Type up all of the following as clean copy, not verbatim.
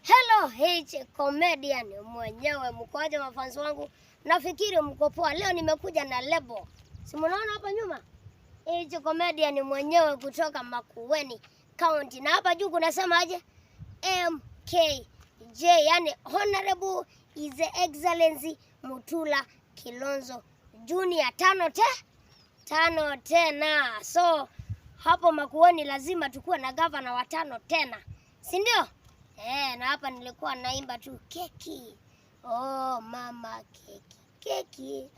Hello H comedian mwenyewe, mkoaje mafansi wangu? Nafikiri mko poa. Leo nimekuja na lebo. Si mnaona hapa nyuma? H comedian mwenyewe kutoka Makueni County. Na hapa juu kunasema aje? MKJ, yani Honorable His Excellency Mutula Kilonzo Junior, tano tena. So hapo Makueni lazima tukue na gavana wa 5 tena, si ndio? Na hapa nilikuwa naimba tu keki. Oh mama keki.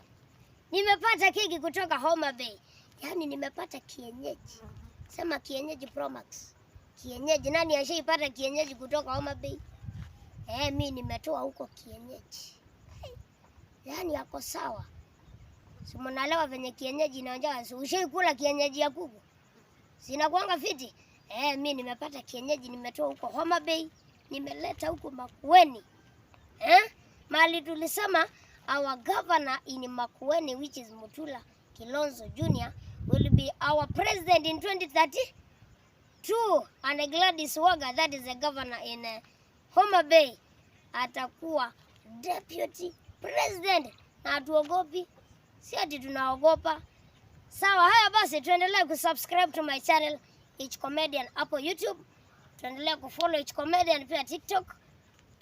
Nimepata keki kutoka Homa Bay. Yaani nimepata kienyeji. Sema kienyeji Pro Max. Kienyeji, nani ashaipata kienyeji kutoka Homa Bay? Mimi nimetoa huko kienyeji. Yaani yako sawa. Si mnaelewa venye kienyeji inaonja. Ushaikula kienyeji ya kuku? Sinakuanga fiti. Mimi nimepata kienyeji, nimetoa huko Homa Bay, nimeleta huko Makueni. Mali tulisema our governor in Makueni, which is Mutula Kilonzo Junior, will be our president in 2032. And Gladys Wanga, that is the governor in Homa Bay, atakuwa deputy president. Na hatuogopi, si ati tunaogopa. Sawa, haya basi tuendelee kusubscribe to my channel H Comedian hapo YouTube. Tuendelea kufollow H Comedian pia TikTok.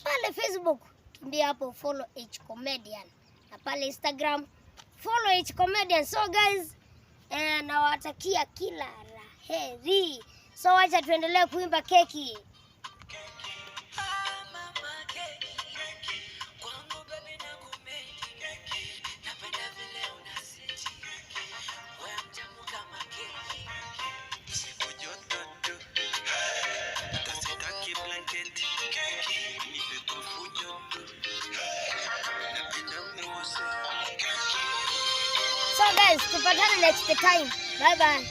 Pale Facebook kimbia hapo follow H Comedian. Na pale Instagram follow H Comedian. So guys, nawatakia kila laheri. So wacha tuendelee kuimba keki. So guys, tupatane next time. Bye bye.